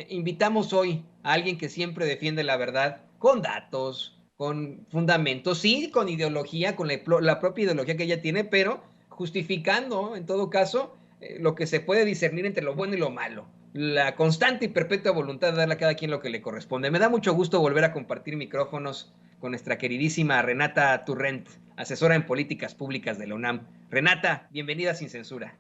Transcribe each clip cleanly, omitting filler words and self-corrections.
invitamos hoy a alguien que siempre defiende la verdad con datos, con fundamentos, sí, con ideología, con la propia ideología que ella tiene, pero justificando, en todo caso, lo que se puede discernir entre lo bueno y lo malo. La constante y perpetua voluntad de darle a cada quien lo que le corresponde. Me da mucho gusto volver a compartir micrófonos con nuestra queridísima Renata Turrent, asesora en políticas públicas de la UNAM. Renata, bienvenida sin censura.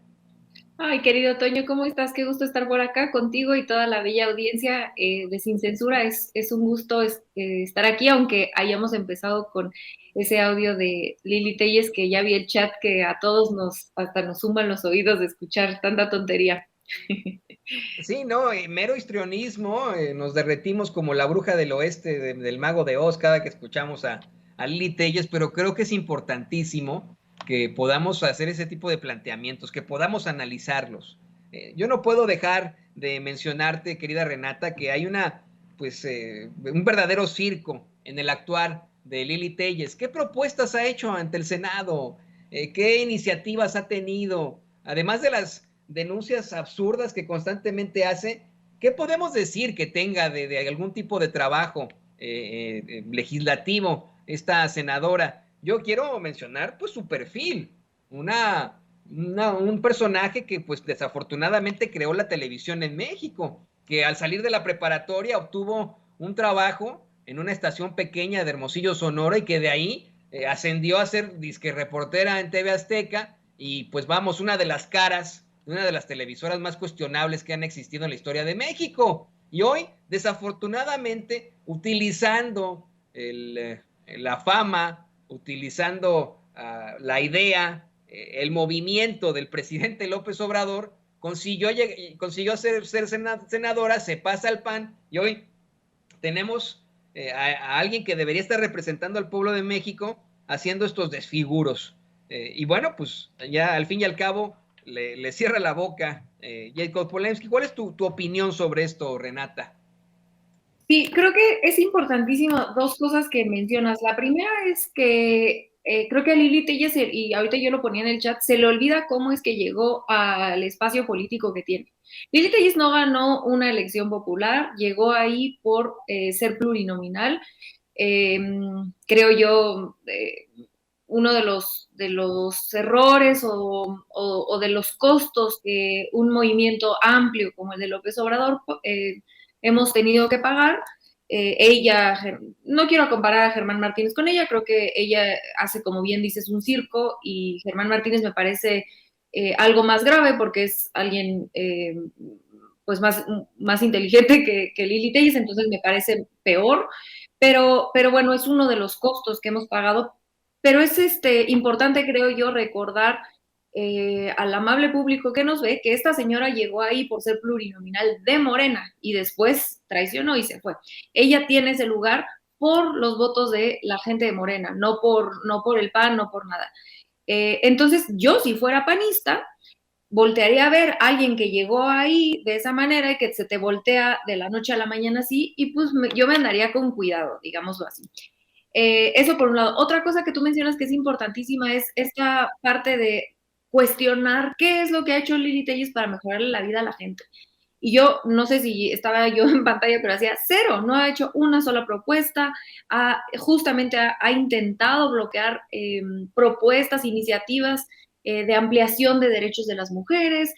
Ay, querido Toño, ¿cómo estás? Qué gusto estar por acá contigo y toda la bella audiencia de Sin Censura. Es un gusto estar aquí, aunque hayamos empezado con ese audio de Lili Telles, que ya vi el chat que a todos hasta nos suman los oídos de escuchar tanta tontería. Sí, no, mero histrionismo, nos derretimos como la bruja del oeste del mago de Oz cada que escuchamos a Lili Telles, pero creo que es importantísimo que podamos hacer ese tipo de planteamientos, que podamos analizarlos. Yo no puedo dejar de mencionarte, querida Renata, que hay un verdadero circo en el actuar de Lili Telles. ¿Qué propuestas ha hecho ante el Senado? ¿Qué iniciativas ha tenido? Además de las denuncias absurdas que constantemente hace, ¿qué podemos decir que tenga de algún tipo de trabajo legislativo esta senadora? Yo quiero mencionar pues su perfil, un personaje que pues desafortunadamente creó la televisión en México, que al salir de la preparatoria obtuvo un trabajo en una estación pequeña de Hermosillo, Sonora, y que de ahí ascendió a ser disque reportera en TV Azteca, y pues vamos, una de las caras de una de las televisoras más cuestionables que han existido en la historia de México. Y hoy, desafortunadamente, utilizando la fama, utilizando la idea, el movimiento del presidente López Obrador, consiguió ser senadora, se pasa al PAN, y hoy tenemos a alguien que debería estar representando al pueblo de México haciendo estos desfiguros. Y bueno, pues ya al fin y al cabo le cierra la boca Jacob Polemski. ¿Cuál es tu opinión sobre esto, Renata? Sí, creo que es importantísimo dos cosas que mencionas. La primera es que creo que a Lili Telles, y ahorita yo lo ponía en el chat, se le olvida cómo es que llegó al espacio político que tiene. Lili Telles no ganó una elección popular, llegó ahí por ser plurinominal. Eh, Creo yo, uno de los errores o de los costos que un movimiento amplio como el de López Obrador hemos tenido que pagar. Ella, no quiero comparar a Germán Martínez con ella, creo que ella hace, como bien dices, un circo, y Germán Martínez me parece algo más grave porque es alguien pues más inteligente que Lili Telles, entonces me parece peor, pero bueno, es uno de los costos que hemos pagado, pero es importante, creo yo, recordar al amable público que nos ve que esta señora llegó ahí por ser plurinominal de Morena y después traicionó y se fue. Ella tiene ese lugar por los votos de la gente de Morena, no por el PAN, no por nada. Entonces, yo si fuera panista, voltearía a ver a alguien que llegó ahí de esa manera y que se te voltea de la noche a la mañana así, y pues yo me andaría con cuidado, digámoslo así. Eso por un lado. Otra cosa que tú mencionas que es importantísima es esta parte de cuestionar qué es lo que ha hecho Lili Telles para mejorarle la vida a la gente. Y yo no sé si estaba yo en pantalla, pero hacía cero, no ha hecho una sola propuesta, justamente ha intentado bloquear propuestas, iniciativas de ampliación de derechos de las mujeres.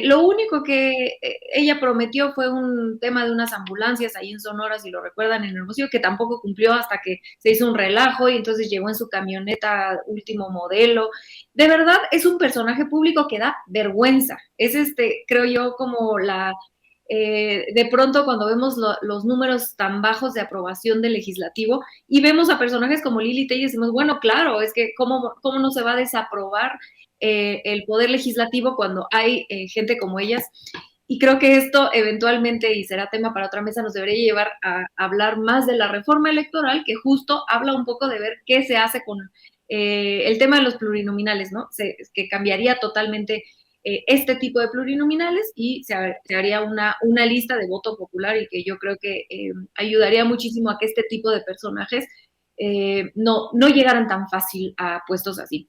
Lo único que ella prometió fue un tema de unas ambulancias ahí en Sonora, si lo recuerdan, en Hermosillo, que tampoco cumplió hasta que se hizo un relajo y entonces llegó en su camioneta último modelo. De verdad, es un personaje público que da vergüenza. Es creo yo, como de pronto cuando vemos los números tan bajos de aprobación del legislativo y vemos a personajes como Lili Telles, decimos, bueno, claro, es que cómo no se va a desaprobar el poder legislativo cuando hay gente como ellas. Y creo que esto eventualmente, y será tema para otra mesa, nos debería llevar a hablar más de la reforma electoral, que justo habla un poco de ver qué se hace con el tema de los plurinominales, ¿no? Que cambiaría totalmente este tipo de plurinominales y se haría una lista de voto popular, y que yo creo que ayudaría muchísimo a que este tipo de personajes no llegaran tan fácil a puestos así.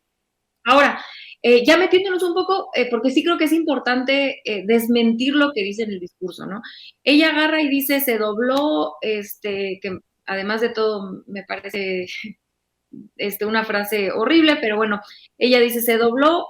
Ahora, Ya metiéndonos un poco, porque sí creo que es importante desmentir lo que dice en el discurso, ¿no? Ella agarra y dice, se dobló, que además de todo me parece una frase horrible, pero bueno, ella dice, se dobló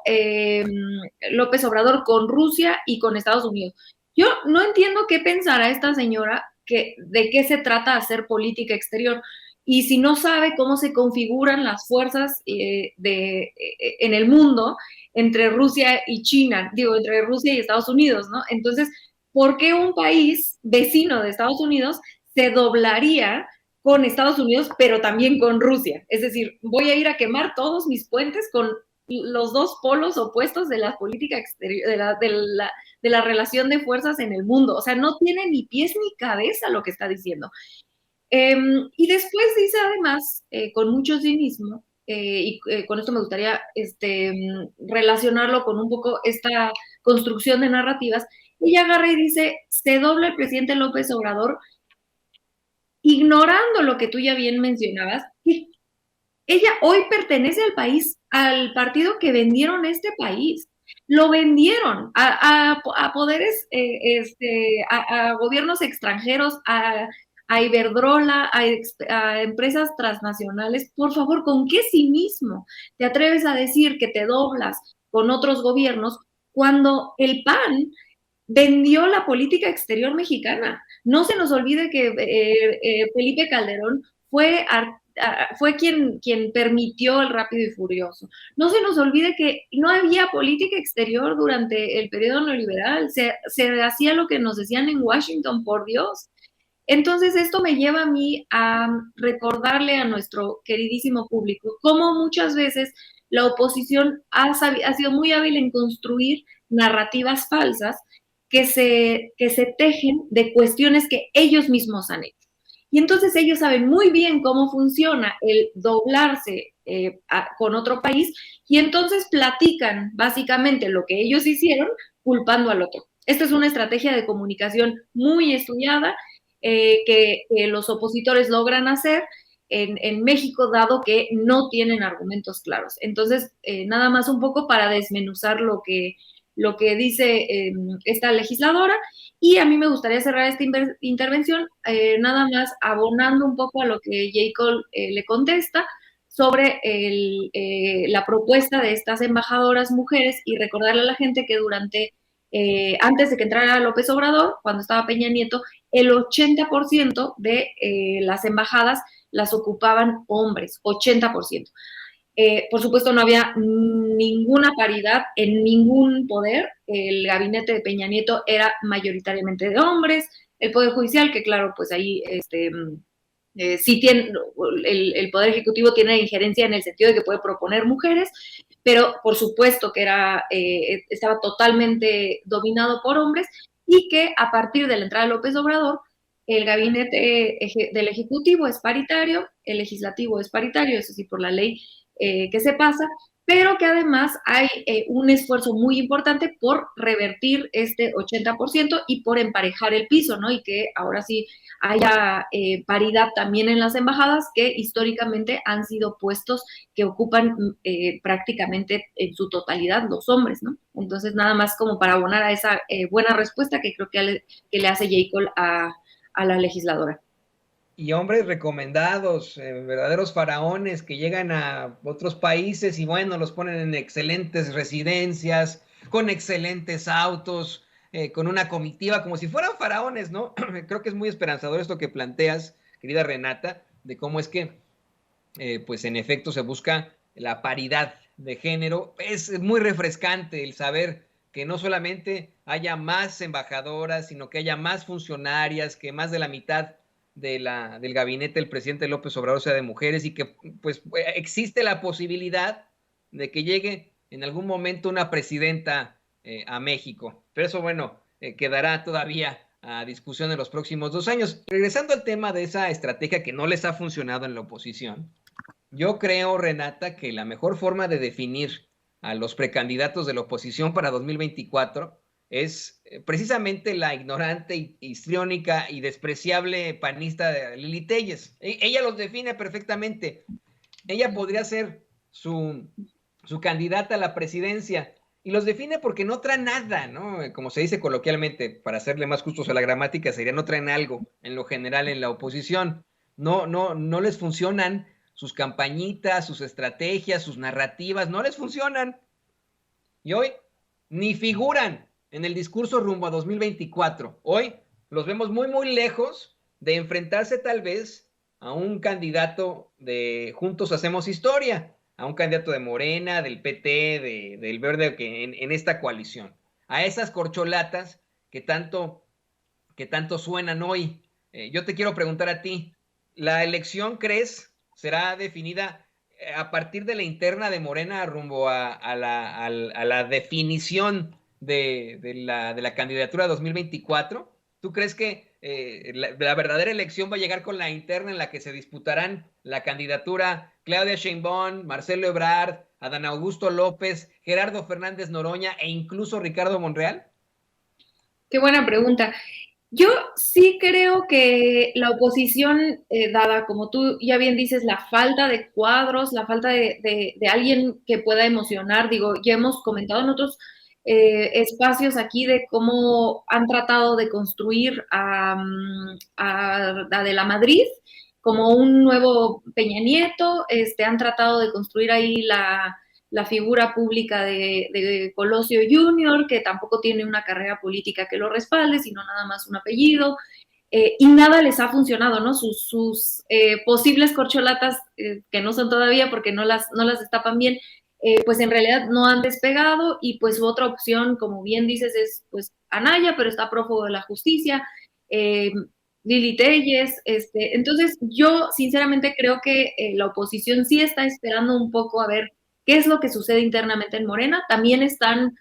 López Obrador con Rusia y con Estados Unidos. Yo no entiendo qué pensará esta señora de qué se trata hacer política exterior. Y si no sabe cómo se configuran las fuerzas en el mundo entre Rusia y China, digo, entre Rusia y Estados Unidos, ¿no? Entonces, ¿por qué un país vecino de Estados Unidos se doblaría con Estados Unidos, pero también con Rusia? Es decir, voy a ir a quemar todos mis puentes con los dos polos opuestos de la política exterior, de la relación de fuerzas en el mundo. O sea, no tiene ni pies ni cabeza lo que está diciendo. Y después dice además, con mucho cinismo, con esto me gustaría relacionarlo con un poco esta construcción de narrativas, ella agarra y dice, se dobla el presidente López Obrador, ignorando lo que tú ya bien mencionabas, que ella hoy pertenece al país, al partido que vendieron este país. Lo vendieron a poderes, a gobiernos extranjeros, a Iberdrola, a empresas transnacionales. Por favor, ¿con qué cinismo te atreves a decir que te doblas con otros gobiernos cuando el PAN vendió la política exterior mexicana? No se nos olvide que Felipe Calderón fue quien permitió el Rápido y Furioso. No se nos olvide que no había política exterior durante el periodo neoliberal, se hacía lo que nos decían en Washington, por Dios. Entonces, esto me lleva a mí a recordarle a nuestro queridísimo público cómo muchas veces la oposición ha sido muy hábil en construir narrativas falsas que se tejen de cuestiones que ellos mismos han hecho. Y entonces ellos saben muy bien cómo funciona el doblarse con otro país y entonces platican básicamente lo que ellos hicieron culpando al otro. Esta es una estrategia de comunicación muy estudiada que los opositores logran hacer en México, dado que no tienen argumentos claros. Entonces, nada más un poco para desmenuzar lo que dice esta legisladora. Y a mí me gustaría cerrar esta intervención nada más abonando un poco a lo que J. Cole le contesta sobre la propuesta de estas embajadoras mujeres y recordarle a la gente que antes de que entrara López Obrador, cuando estaba Peña Nieto, el 80% de las embajadas las ocupaban hombres, 80%. Por supuesto, no había ninguna paridad en ningún poder. El gabinete de Peña Nieto era mayoritariamente de hombres. El Poder Judicial, que claro, pues ahí sí tiene, el Poder Ejecutivo tiene injerencia en el sentido de que puede proponer mujeres, pero por supuesto que estaba totalmente dominado por hombres y que a partir de la entrada de López Obrador, el gabinete del Ejecutivo es paritario, el Legislativo es paritario, eso sí, por la ley que se pasa, pero que además hay un esfuerzo muy importante por revertir este 80% y por emparejar el piso, ¿no? Y que ahora sí haya paridad también en las embajadas, que históricamente han sido puestos que ocupan prácticamente en su totalidad los hombres, ¿no? Entonces, nada más como para abonar a esa buena respuesta que creo que le hace J. Cole a la legisladora. Y hombres recomendados, verdaderos faraones que llegan a otros países y bueno, los ponen en excelentes residencias, con excelentes autos, con una comitiva, como si fueran faraones, ¿no? Creo que es muy esperanzador esto que planteas, querida Renata, de cómo es que, pues en efecto, se busca la paridad de género. Es muy refrescante el saber que no solamente haya más embajadoras, sino que haya más funcionarias, que más de la mitad del gabinete del presidente López Obrador sea de mujeres y que pues existe la posibilidad de que llegue en algún momento una presidenta a México. Pero eso, bueno, quedará todavía a discusión en los próximos 2 años. Regresando al tema de esa estrategia que no les ha funcionado en la oposición, yo creo, Renata, que la mejor forma de definir a los precandidatos de la oposición para 2024 es precisamente la ignorante, histriónica y despreciable panista de Lili Téllez. Ella los define perfectamente. Ella podría ser su su candidata a la presidencia. Y los define porque no traen nada, ¿no? Como se dice coloquialmente, para hacerle más justos a la gramática, sería no traen algo en lo general en la oposición. No les funcionan sus campañitas, sus estrategias, sus narrativas, no les funcionan. Y hoy ni figuran en el discurso rumbo a 2024. Hoy los vemos muy, muy lejos de enfrentarse tal vez a un candidato de Juntos Hacemos Historia, a un candidato de Morena, del PT, del Verde, que en esta coalición. A esas corcholatas que tanto suenan hoy. Yo te quiero preguntar a ti, ¿la elección crees será definida a partir de la interna de Morena rumbo a la definición de la candidatura 2024? ¿Tú crees que la verdadera elección va a llegar con la interna en la que se disputarán la candidatura Claudia Sheinbaum, Marcelo Ebrard, Adán Augusto López, Gerardo Fernández Noroña e incluso Ricardo Monreal? Qué buena pregunta. Yo sí creo que la oposición, dada, como tú ya bien dices, la falta de cuadros, la falta de alguien que pueda emocionar, digo, ya hemos comentado en otros espacios aquí de cómo han tratado de construir a de la Madrid como un nuevo Peña Nieto, han tratado de construir ahí la figura pública de Colosio Junior, que tampoco tiene una carrera política que lo respalde, sino nada más un apellido, y nada les ha funcionado, ¿no? Sus posibles corcholatas, que no son todavía porque no las destapan bien, pues en realidad no han despegado, y pues su otra opción, como bien dices, es pues Anaya, pero está prófugo de la justicia, Lili Telles, entonces yo sinceramente creo que la oposición sí está esperando un poco a ver qué es lo que sucede internamente en Morena. También están,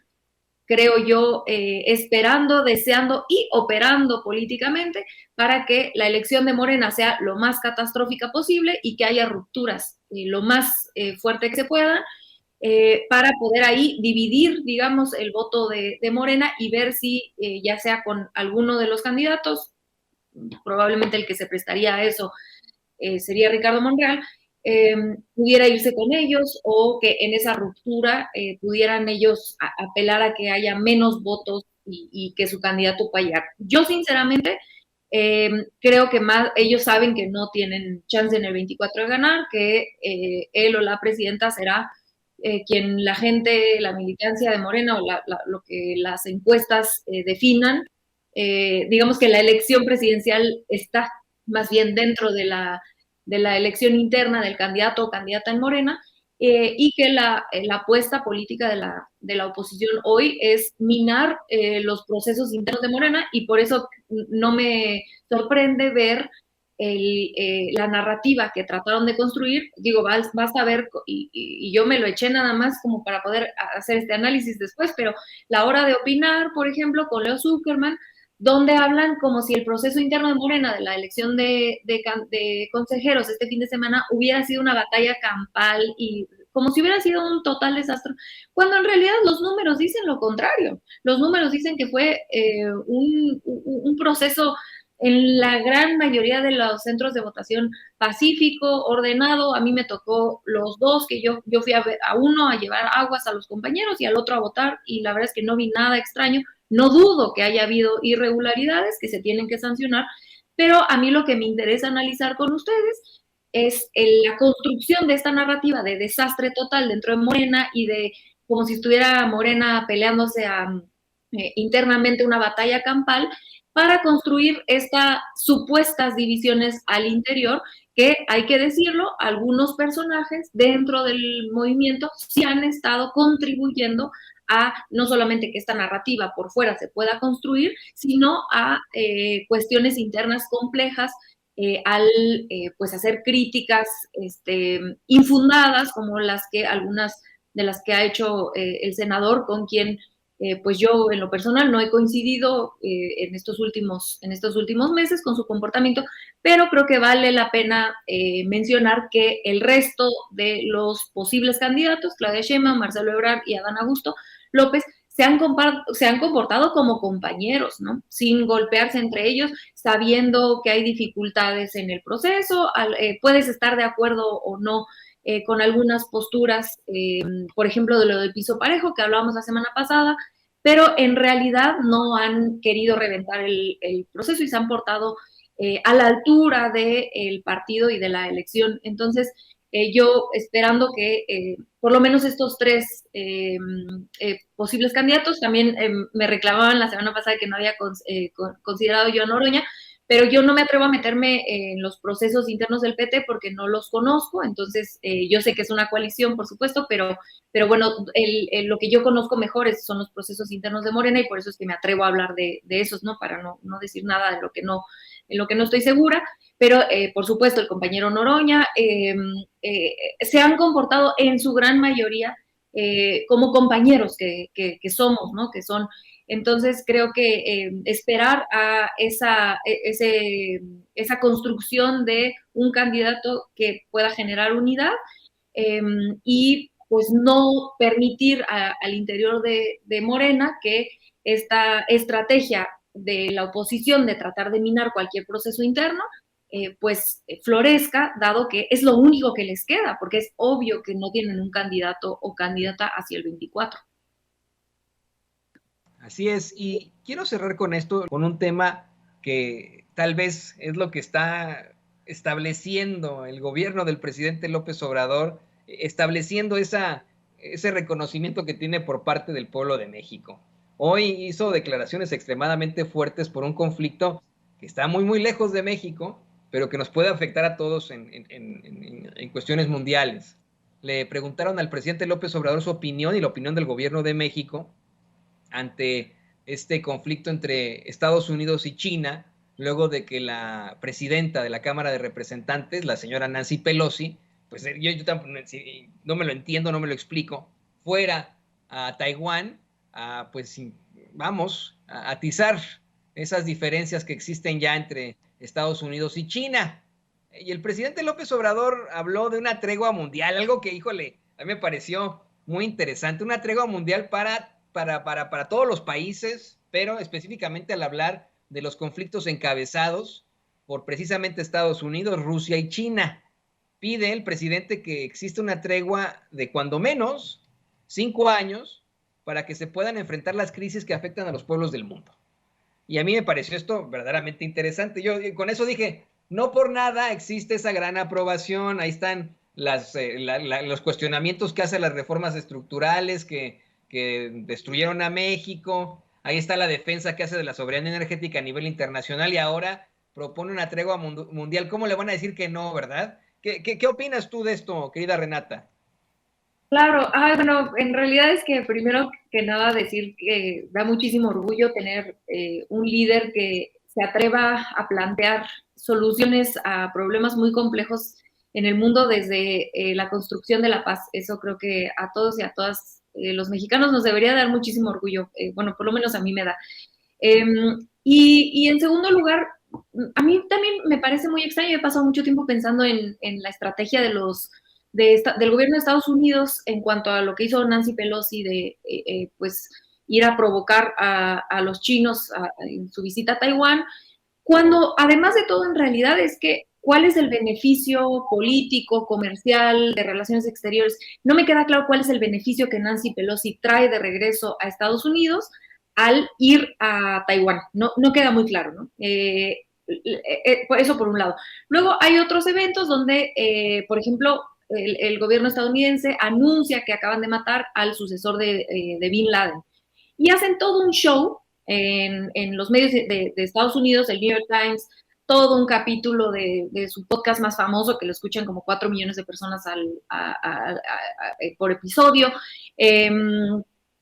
creo yo, esperando, deseando y operando políticamente para que la elección de Morena sea lo más catastrófica posible y que haya rupturas lo más fuerte que se pueda, para poder ahí dividir, digamos, el voto de Morena y ver si ya sea con alguno de los candidatos, probablemente el que se prestaría a eso sería Ricardo Monreal, pudiera irse con ellos, o que en esa ruptura pudieran ellos apelar a que haya menos votos y que su candidato pueda llegar. Yo sinceramente creo que más ellos saben que no tienen chance en el 24 de ganar, que él o la presidenta será quien la gente, la militancia de Morena o lo que las encuestas definan. Digamos que la elección presidencial está más bien dentro de la elección interna del candidato o candidata en Morena, y que la apuesta política de la oposición hoy es minar los procesos internos de Morena, y por eso no me sorprende ver la narrativa que trataron de construir. Digo, basta ver, y yo me lo eché nada más como para poder hacer este análisis después, pero la hora de opinar, por ejemplo, con Leo Zuckerman, donde hablan como si el proceso interno de Morena de la elección de consejeros este fin de semana hubiera sido una batalla campal y como si hubiera sido un total desastre, cuando en realidad los números dicen lo contrario. Los números dicen que fue un proceso en la gran mayoría de los centros de votación pacífico, ordenado. A mí me tocó los dos, que yo fui a uno a llevar aguas a los compañeros y al otro a votar, y la verdad es que no vi nada extraño. No dudo que haya habido irregularidades que se tienen que sancionar, pero a mí lo que me interesa analizar con ustedes es la construcción de esta narrativa de desastre total dentro de Morena, y de como si estuviera Morena peleándose internamente una batalla campal, para construir estas supuestas divisiones al interior, que hay que decirlo, algunos personajes dentro del movimiento sí han estado contribuyendo a no solamente que esta narrativa por fuera se pueda construir, sino a cuestiones internas complejas, al pues hacer críticas infundadas, como algunas de las que ha hecho el senador, con quien pues yo en lo personal no he coincidido en estos últimos meses con su comportamiento, pero creo que vale la pena mencionar que el resto de los posibles candidatos, Claudia Sheinbaum, Marcelo Ebrard y Adán Augusto López, se han comportado como compañeros, ¿no? Sin golpearse entre ellos, sabiendo que hay dificultades en el proceso, puedes estar de acuerdo o no con algunas posturas, por ejemplo, de lo del piso parejo que hablábamos la semana pasada, pero en realidad no han querido reventar el proceso y se han portado a la altura del partido y de la elección. Entonces, yo esperando que por lo menos estos tres posibles candidatos, también me reclamaban la semana pasada que no había considerado yo a Noroña, pero yo no me atrevo a meterme en los procesos internos del PT porque no los conozco, entonces yo sé que es una coalición, por supuesto, pero bueno, lo que yo conozco mejor son los procesos internos de Morena y por eso es que me atrevo a hablar de esos, ¿no? Para no decir nada de lo que no, en lo que no estoy segura, pero por supuesto el compañero Noroña se han comportado en su gran mayoría como compañeros que somos, ¿no? Que son. Entonces creo que esperar a esa construcción de un candidato que pueda generar unidad y pues no permitir al interior de Morena que esta estrategia de la oposición de tratar de minar cualquier proceso interno, pues florezca, dado que es lo único que les queda, porque es obvio que no tienen un candidato o candidata hacia el 24. Así es, y quiero cerrar con esto, con un tema que tal vez es lo que está estableciendo el gobierno del presidente López Obrador, estableciendo ese reconocimiento que tiene por parte del pueblo de México. Hoy hizo declaraciones extremadamente fuertes por un conflicto que está muy, muy lejos de México, pero que nos puede afectar a todos en cuestiones mundiales. Le preguntaron al presidente López Obrador su opinión y la opinión del gobierno de México ante este conflicto entre Estados Unidos y China, luego de que la presidenta de la Cámara de Representantes, la señora Nancy Pelosi, pues yo no me lo entiendo, no me lo explico, fuera a Taiwán pues vamos, a atizar esas diferencias que existen ya entre Estados Unidos y China. Y el presidente López Obrador habló de una tregua mundial, algo que, híjole, a mí me pareció muy interesante, una tregua mundial para todos los países, pero específicamente al hablar de los conflictos encabezados por precisamente Estados Unidos, Rusia y China. Pide el presidente que exista una tregua de cuando menos 5 años para que se puedan enfrentar las crisis que afectan a los pueblos del mundo. Y a mí me pareció esto verdaderamente interesante. Yo con eso dije, no por nada existe esa gran aprobación. Ahí están los cuestionamientos que hacen las reformas estructurales que destruyeron a México. Ahí está la defensa que hace de la soberanía energética a nivel internacional y ahora propone una tregua mundial. ¿Cómo le van a decir que no, verdad? ¿Qué opinas tú de esto, querida Renata? Claro, bueno, en realidad es que primero que nada decir que da muchísimo orgullo tener un líder que se atreva a plantear soluciones a problemas muy complejos en el mundo desde la construcción de la paz. Eso creo que a todos y a todas los mexicanos nos debería dar muchísimo orgullo. Bueno, por lo menos a mí me da. Y en segundo lugar, a mí también me parece muy extraño. He pasado mucho tiempo pensando en la estrategia del gobierno de Estados Unidos en cuanto a lo que hizo Nancy Pelosi de pues ir a provocar a los chinos en su visita a Taiwán, cuando además de todo en realidad es que cuál es el beneficio político, comercial, de relaciones exteriores. No me queda claro cuál es el beneficio que Nancy Pelosi trae de regreso a Estados Unidos al ir a Taiwán. No queda muy claro, ¿no? Eso por un lado. Luego hay otros eventos donde, por ejemplo, el gobierno estadounidense anuncia que acaban de matar al sucesor de Bin Laden y hacen todo un show en los medios de Estados Unidos, el New York Times, todo un capítulo de su podcast más famoso que lo escuchan como 4 millones de personas por episodio.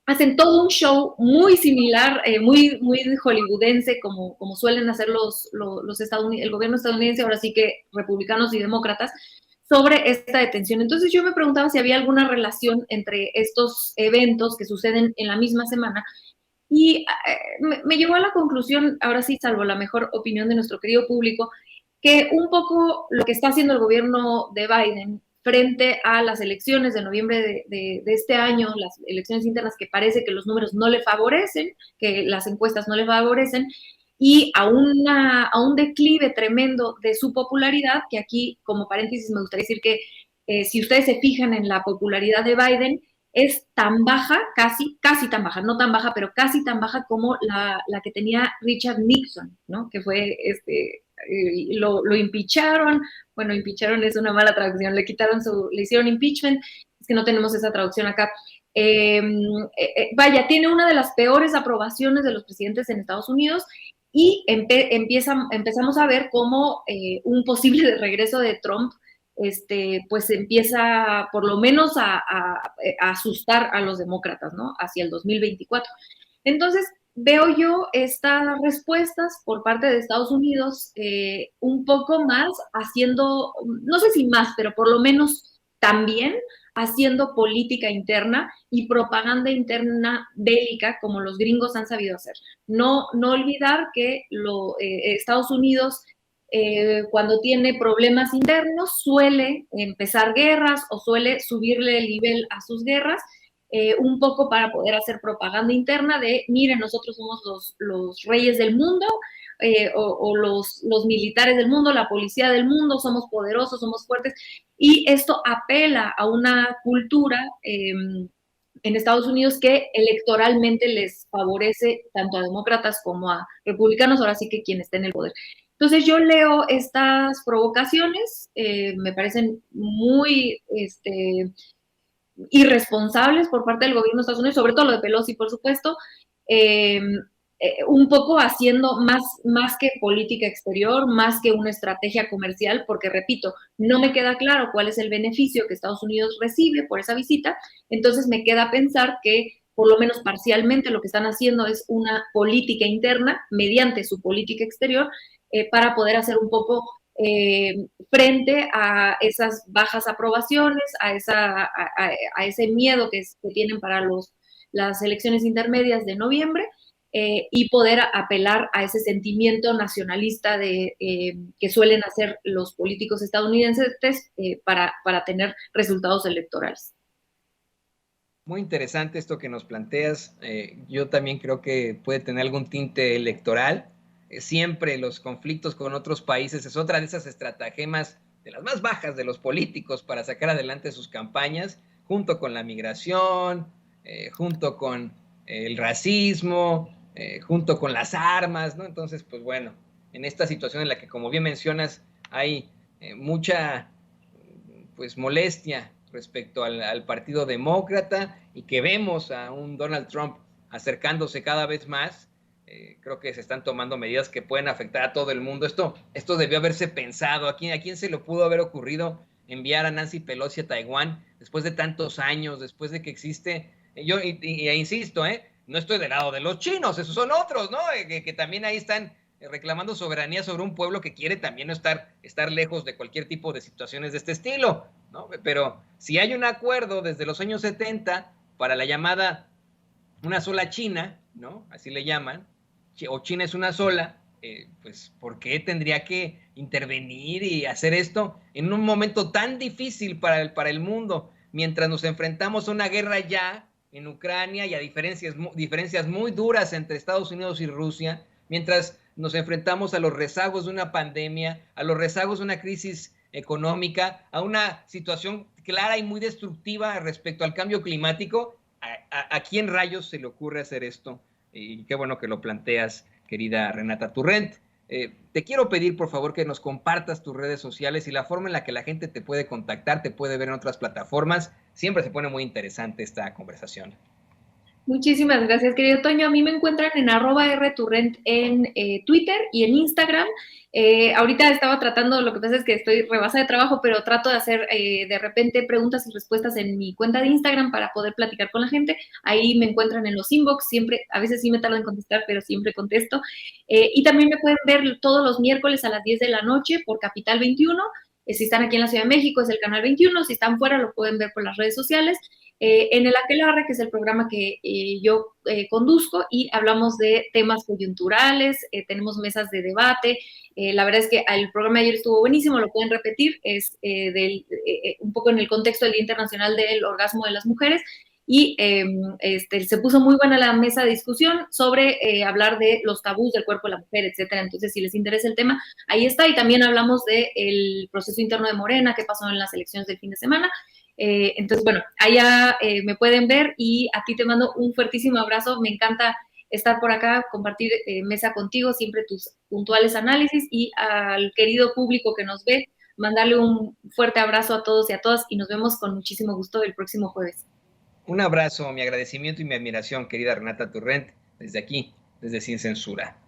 Hacen todo un show muy similar, muy hollywoodense, como suelen hacer el gobierno estadounidense, ahora sí que republicanos y demócratas, sobre esta detención. Entonces yo me preguntaba si había alguna relación entre estos eventos que suceden en la misma semana y me llevó a la conclusión, ahora sí, salvo la mejor opinión de nuestro querido público, que un poco lo que está haciendo el gobierno de Biden frente a las elecciones de noviembre de este año, las elecciones internas que parece que los números no le favorecen, que las encuestas no le favorecen, y a un declive tremendo de su popularidad, que aquí, como paréntesis, me gustaría decir que si ustedes se fijan en la popularidad de Biden, es tan baja, casi tan baja, no tan baja, pero casi tan baja como la que tenía Richard Nixon, ¿no? Que fue, lo impeacharon, bueno, impeacharon es una mala traducción, le hicieron impeachment, es que no tenemos esa traducción acá. Vaya, tiene una de las peores aprobaciones de los presidentes en Estados Unidos y empezamos a ver cómo un posible regreso de Trump pues empieza por lo menos a asustar a los demócratas, ¿no? Hacia el 2024. Entonces, veo yo estas respuestas por parte de Estados Unidos un poco más haciendo, no sé si más, pero por lo menos también haciendo política interna y propaganda interna bélica como los gringos han sabido hacer. No olvidar que Estados Unidos cuando tiene problemas internos suele empezar guerras o suele subirle el nivel a sus guerras, un poco para poder hacer propaganda interna de, miren, nosotros somos los reyes del mundo, o los militares del mundo, la policía del mundo, somos poderosos, somos fuertes, y esto apela a una cultura en Estados Unidos que electoralmente les favorece tanto a demócratas como a republicanos, ahora sí que quien esté en el poder. Entonces yo leo estas provocaciones, me parecen muy irresponsables por parte del gobierno de Estados Unidos, sobre todo lo de Pelosi, por supuesto, un poco haciendo más que política exterior, más que una estrategia comercial, porque repito, no me queda claro cuál es el beneficio que Estados Unidos recibe por esa visita, entonces me queda pensar que por lo menos parcialmente lo que están haciendo es una política interna mediante su política exterior para poder hacer un poco frente a esas bajas aprobaciones, a ese miedo que tienen para las elecciones intermedias de noviembre, y poder apelar a ese sentimiento nacionalista que suelen hacer los políticos estadounidenses para tener resultados electorales. Muy interesante esto que nos planteas. Yo también creo que puede tener algún tinte electoral. Siempre los conflictos con otros países es otra de esas estratagemas de las más bajas de los políticos para sacar adelante sus campañas, junto con la migración, junto con el racismo, junto con las armas, ¿no? Entonces, pues bueno, en esta situación en la que, como bien mencionas, hay mucha pues molestia respecto al Partido Demócrata y que vemos a un Donald Trump acercándose cada vez más, creo que se están tomando medidas que pueden afectar a todo el mundo. Esto debió haberse pensado. ¿A quién se le pudo haber ocurrido enviar a Nancy Pelosi a Taiwán después de tantos años, después de que existe? Yo insisto, no estoy del lado de los chinos, esos son otros, ¿no? Que también ahí están reclamando soberanía sobre un pueblo que quiere también estar lejos de cualquier tipo de situaciones de este estilo, ¿no? Pero si hay un acuerdo desde los años 70 para la llamada una sola China, ¿no? Así le llaman, o China es una sola, pues ¿por qué tendría que intervenir y hacer esto en un momento tan difícil para el mundo, mientras nos enfrentamos a una guerra ya en Ucrania y a diferencias muy duras entre Estados Unidos y Rusia, mientras nos enfrentamos a los rezagos de una pandemia, a los rezagos de una crisis económica, a una situación clara y muy destructiva respecto al cambio climático? ¿A quién rayos se le ocurre hacer esto? Y qué bueno que lo planteas, querida Renata Turrent. Te quiero pedir, por favor, que nos compartas tus redes sociales y la forma en la que la gente te puede contactar, te puede ver en otras plataformas. Siempre se pone muy interesante esta conversación. Muchísimas gracias, querido Toño. A mí me encuentran en @rturrent en Twitter y en Instagram. Ahorita estaba tratando, lo que pasa es que estoy rebasada de trabajo, pero trato de hacer de repente preguntas y respuestas en mi cuenta de Instagram para poder platicar con la gente. Ahí me encuentran en los inbox, siempre, a veces sí me tardo en contestar, pero siempre contesto. Y también me pueden ver todos los miércoles a las 10 de la noche por Capital 21. Si están aquí en la Ciudad de México es el canal 21, si están fuera lo pueden ver por las redes sociales. En el Aquelarre, que es el programa que yo conduzco, y hablamos de temas coyunturales, tenemos mesas de debate. La verdad es que el programa de ayer estuvo buenísimo, lo pueden repetir, es un poco en el contexto del Día Internacional del Orgasmo de las Mujeres. y se puso muy buena la mesa de discusión sobre hablar de los tabús del cuerpo de la mujer, etcétera. Entonces, si les interesa el tema, ahí está. Y también hablamos del proceso interno de Morena, qué pasó en las elecciones del fin de semana. Entonces, bueno, allá me pueden ver y a ti te mando un fuertísimo abrazo. Me encanta estar por acá, compartir mesa contigo, siempre tus puntuales análisis, y al querido público que nos ve, mandarle un fuerte abrazo a todos y a todas, y nos vemos con muchísimo gusto el próximo jueves. Un abrazo, mi agradecimiento y mi admiración, querida Renata Turrent, desde aquí, desde Sin Censura.